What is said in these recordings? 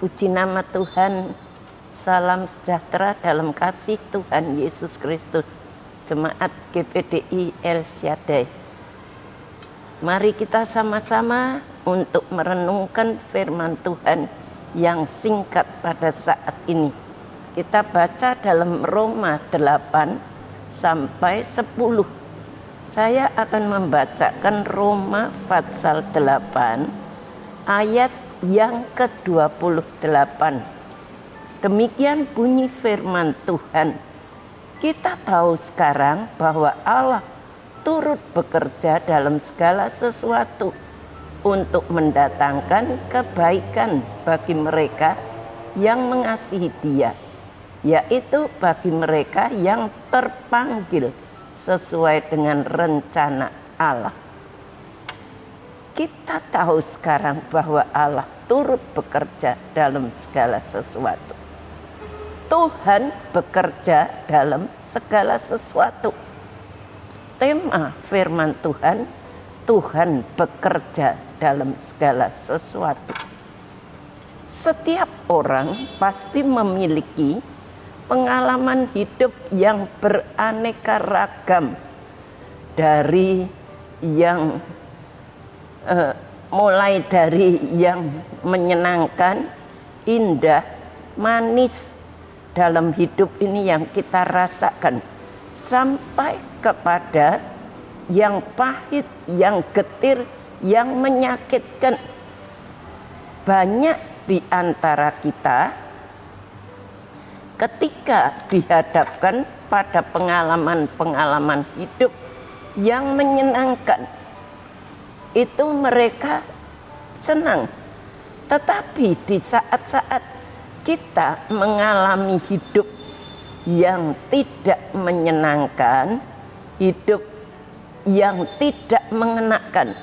Puji nama Tuhan, salam sejahtera dalam kasih Tuhan Yesus Kristus. Jemaat GPDI El Shaddai. Mari kita sama-sama untuk merenungkan firman Tuhan yang singkat pada saat ini. Kita baca dalam Roma 8 sampai 10. Saya akan membacakan Roma pasal 8 ayat yang ke-28. Demikian bunyi firman Tuhan. Kita tahu sekarang bahwa Allah turut bekerja dalam segala sesuatu untuk mendatangkan kebaikan bagi mereka yang mengasihi Dia, yaitu bagi mereka yang terpanggil sesuai dengan rencana Allah. Kita tahu sekarang bahwa Allah turut bekerja dalam segala sesuatu. Tuhan bekerja dalam segala sesuatu. Tema firman Tuhan, Tuhan bekerja dalam segala sesuatu. Setiap orang pasti memiliki pengalaman hidup yang beraneka ragam, dari yang mulai dari yang menyenangkan, indah, manis dalam hidup ini yang kita rasakan, sampai kepada yang pahit, yang getir, yang menyakitkan. Banyak di antara kita ketika dihadapkan pada pengalaman-pengalaman hidup yang menyenangkan, itu mereka senang. Tetapi di saat-saat kita mengalami hidup yang tidak menyenangkan, hidup yang tidak mengenakan,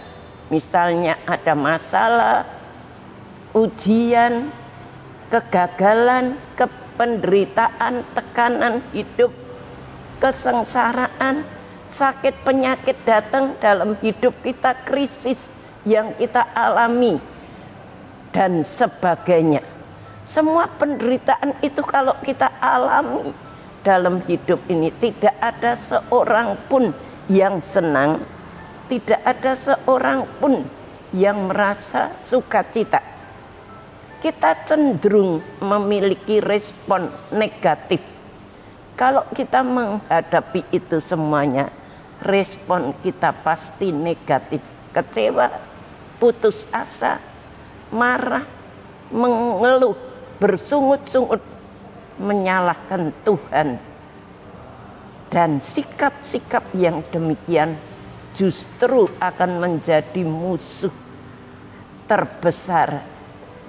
misalnya ada masalah, ujian, kegagalan, penderitaan, tekanan hidup, kesengsaraan, sakit penyakit datang dalam hidup kita, krisis yang kita alami dan sebagainya. Semua penderitaan itu kalau kita alami dalam hidup ini, tidak ada seorang pun yang senang, tidak ada seorang pun yang merasa sukacita. Kita cenderung memiliki respon negatif. Kalau kita menghadapi itu semuanya, respon kita pasti negatif. Kecewa, putus asa, marah, mengeluh, bersungut-sungut, menyalahkan Tuhan. Dan sikap-sikap yang demikian justru akan menjadi musuh terbesar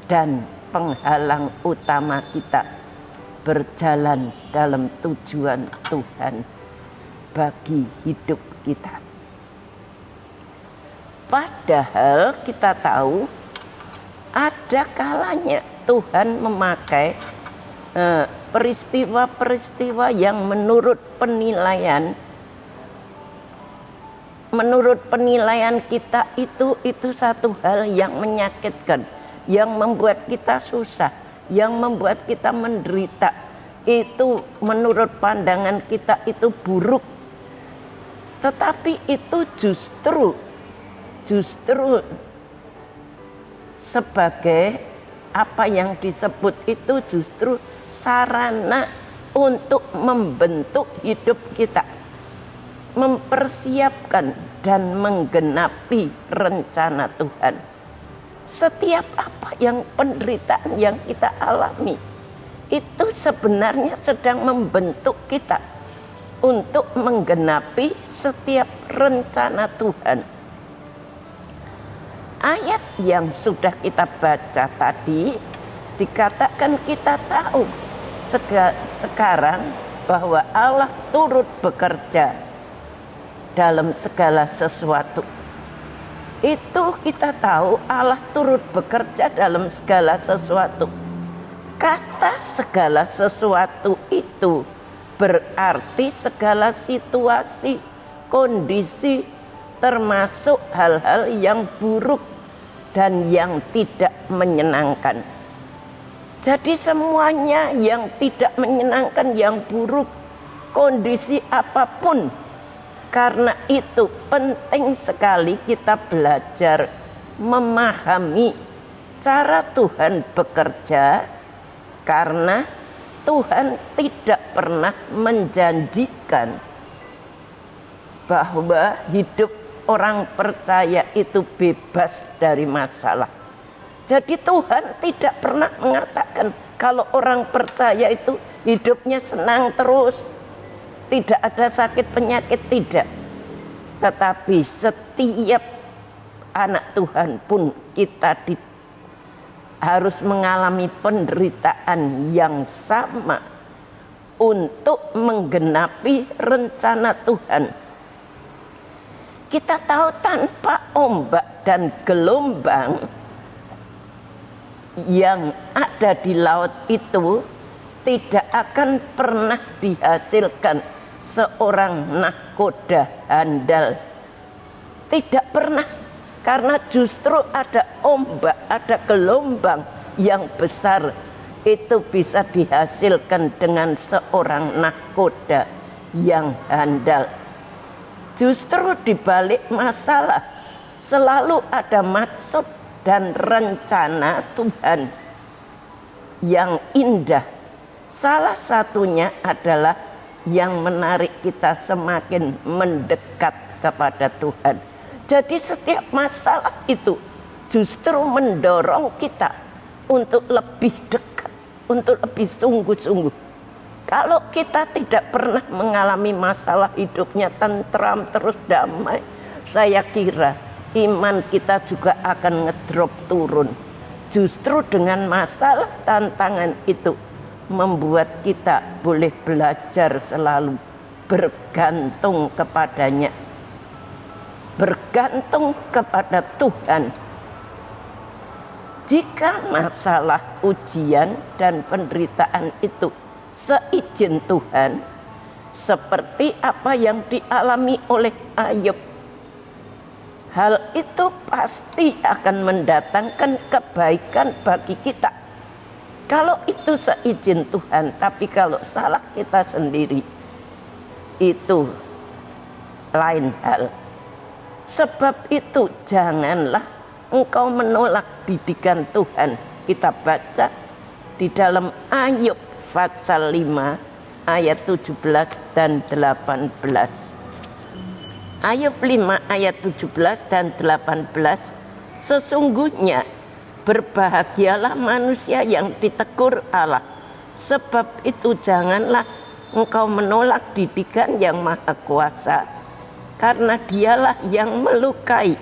dan penghalang utama kita berjalan dalam tujuan Tuhan bagi hidup kita. Padahal kita tahu ada kalanya Tuhan memakai peristiwa-peristiwa yang menurut penilaian kita itu satu hal yang menyakitkan, yang membuat kita susah, yang membuat kita menderita. Itu menurut pandangan kita itu buruk. Tetapi itu justru sebagai apa yang disebut itu justru sarana untuk membentuk hidup kita, mempersiapkan dan menggenapi rencana Tuhan. Setiap apa yang penderitaan yang kita alami itu sebenarnya sedang membentuk kita untuk menggenapi setiap rencana Tuhan. Ayat yang sudah kita baca tadi dikatakan kita tahu sekarang bahwa Allah turut bekerja dalam segala sesuatu. Itu kita tahu Allah turut bekerja dalam segala sesuatu. Kata segala sesuatu itu berarti segala situasi, kondisi, termasuk hal-hal yang buruk dan yang tidak menyenangkan. Jadi semuanya yang tidak menyenangkan, yang buruk, kondisi apapun, karena itu penting sekali kita belajar memahami cara Tuhan bekerja, karena Tuhan tidak pernah menjanjikan bahwa hidup orang percaya itu bebas dari masalah. Jadi Tuhan tidak pernah mengatakan kalau orang percaya itu hidupnya senang terus, tidak ada sakit penyakit, tidak. Tetapi setiap anak Tuhan pun kita harus mengalami penderitaan yang sama untuk menggenapi rencana Tuhan. Kita tahu tanpa ombak dan gelombang yang ada di laut itu tidak akan pernah dihasilkan seorang nahkoda handal. Tidak pernah, karena justru ada ombak, ada gelombang yang besar, itu bisa dihasilkan dengan seorang nahkoda yang handal. Justru di balik masalah selalu ada maksud dan rencana Tuhan yang indah. Salah satunya adalah yang menarik kita semakin mendekat kepada Tuhan. Jadi setiap masalah itu justru mendorong kita untuk lebih dekat, untuk lebih sungguh-sungguh. Kalau kita tidak pernah mengalami masalah, hidupnya tentram terus damai, saya kira iman kita juga akan ngedrop turun. Justru dengan masalah, tantangan itu membuat kita boleh belajar selalu bergantung kepadanya, bergantung kepada Tuhan. Jika masalah, ujian, dan penderitaan itu seizin Tuhan, seperti apa yang dialami oleh Ayub, hal itu pasti akan mendatangkan kebaikan bagi kita. Kalau itu seizin Tuhan, tapi kalau salah kita sendiri, itu lain hal. Sebab itu janganlah engkau menolak didikan Tuhan. Kita baca di dalam Ayub pasal 5 ayat 17 dan 18. Ayub 5 ayat 17 dan 18. Sesungguhnya berbahagialah manusia yang ditegur Allah, sebab itu janganlah engkau menolak didikan yang maha kuasa, karena dialah yang melukai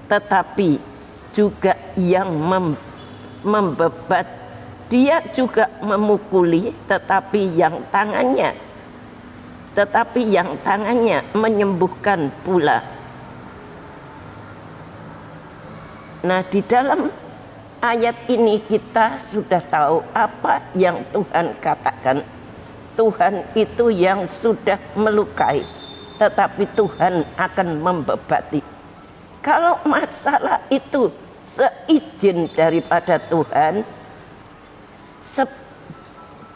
tetapi juga yang membebat, dia juga memukuli tetapi yang tangannya menyembuhkan pula. Nah, di dalam ayat ini kita sudah tahu apa yang Tuhan katakan. Tuhan itu yang sudah melukai, tetapi Tuhan akan membebati. Kalau masalah itu seizin daripada Tuhan,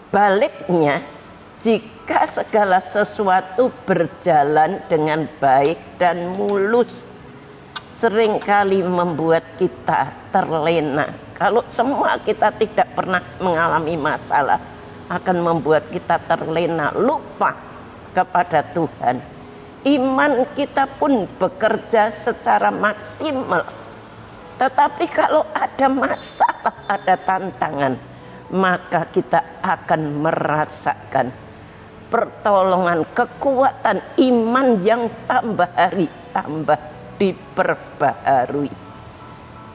sebaliknya, jika segala sesuatu berjalan dengan baik dan mulus, seringkali membuat kita terlena. Kalau semua kita tidak pernah mengalami masalah, akan membuat kita terlena, lupa kepada Tuhan. Iman kita pun bekerja secara maksimal. Tetapi kalau ada masalah, ada tantangan, maka kita akan merasakan pertolongan, kekuatan iman yang tambah hari tambah diperbaharui.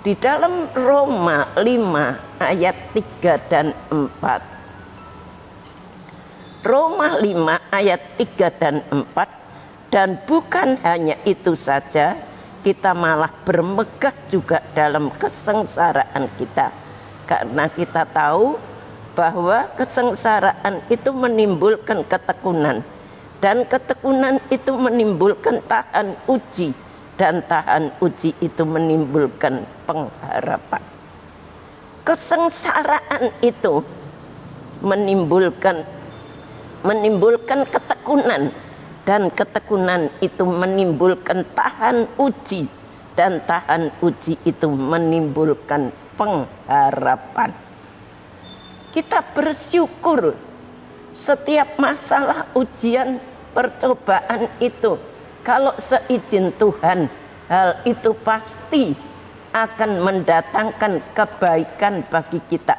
Di dalam Roma 5 ayat 3 dan 4. Roma 5 ayat 3 dan 4. Dan bukan hanya itu saja, kita malah bermegah juga dalam kesengsaraan kita. Karena kita tahu bahwa kesengsaraan itu menimbulkan ketekunan, dan ketekunan itu menimbulkan tahan uji, dan tahan uji itu menimbulkan pengharapan. Kesengsaraan itu menimbulkan ketekunan, dan ketekunan itu menimbulkan tahan uji, dan tahan uji itu menimbulkan pengharapan. Kita bersyukur setiap masalah, ujian, percobaan itu, kalau seizin Tuhan, hal itu pasti akan mendatangkan kebaikan bagi kita.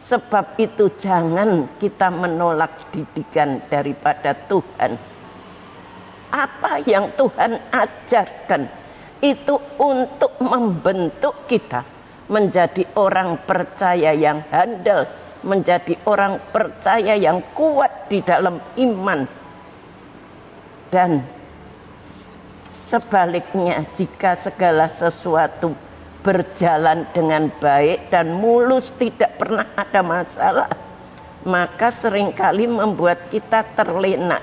Sebab itu jangan kita menolak didikan daripada Tuhan. Apa yang Tuhan ajarkan itu untuk membentuk kita menjadi orang percaya yang handal, menjadi orang percaya yang kuat di dalam iman. Dan sebaliknya, jika segala sesuatu berjalan dengan baik dan mulus, tidak pernah ada masalah, maka seringkali membuat kita terlena.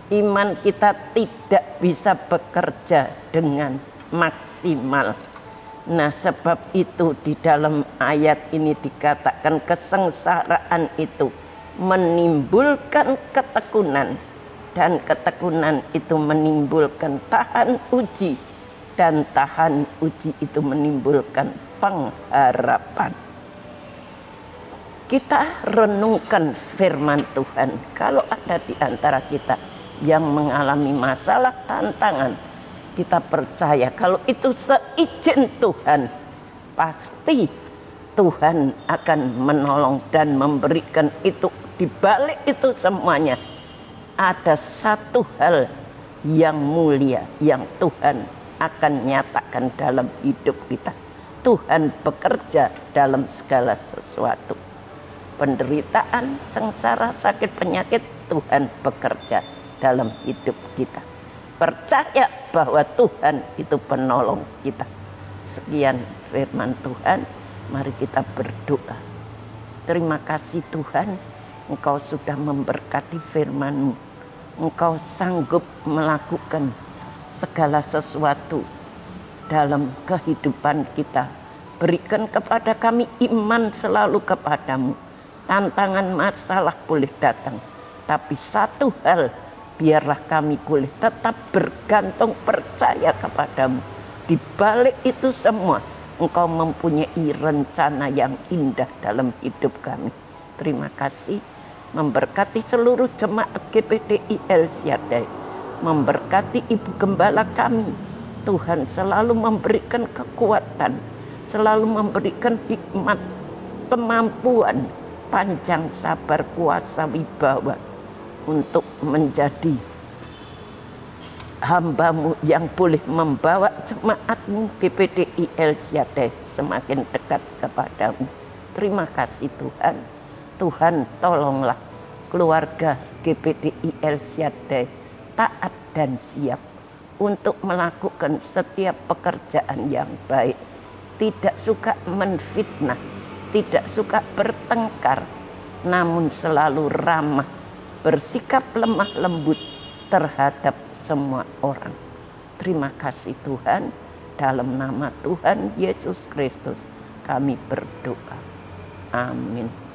Iman kita tidak bisa bekerja dengan maksimal. Nah, sebab itu di dalam ayat ini dikatakan kesengsaraan itu menimbulkan ketekunan, dan ketekunan itu menimbulkan tahan uji, dan tahan uji itu menimbulkan pengharapan. Kita renungkan firman Tuhan. Kalau ada di antara kita yang mengalami masalah, tantangan, kita percaya kalau itu seizin Tuhan, pasti Tuhan akan menolong dan memberikan itu. Di balik itu semuanya ada satu hal yang mulia yang Tuhan akan nyatakan dalam hidup kita. Tuhan bekerja dalam segala sesuatu. Penderitaan, sengsara, sakit, penyakit, Tuhan bekerja dalam hidup kita. Percaya bahwa Tuhan itu penolong kita. Sekian firman Tuhan, mari kita berdoa. Terima kasih Tuhan, Engkau sudah memberkati firman-Mu. Engkau sanggup melakukan segala sesuatu dalam kehidupan kita. Berikan kepada kami iman selalu kepadamu. Tantangan, masalah boleh datang, tapi satu hal, biarlah kami boleh tetap bergantung percaya kepadamu. Di balik itu semua, Engkau mempunyai rencana yang indah dalam hidup kami. Terima kasih. Memberkati seluruh jemaat GPDI El Shaddai. Memberkati Ibu Gembala kami. Tuhan selalu memberikan kekuatan, selalu memberikan hikmat, kemampuan, panjang sabar, kuasa, wibawa untuk menjadi hamba-Mu yang boleh membawa jemaat-Mu GPDI El Shaddai semakin dekat kepadamu. Terima kasih Tuhan. Tuhan tolonglah keluarga GPDI El Shaddai taat dan siap untuk melakukan setiap pekerjaan yang baik. Tidak suka menfitnah, tidak suka bertengkar, namun selalu ramah, bersikap lemah lembut terhadap semua orang. Terima kasih Tuhan, dalam nama Tuhan Yesus Kristus kami berdoa. Amin.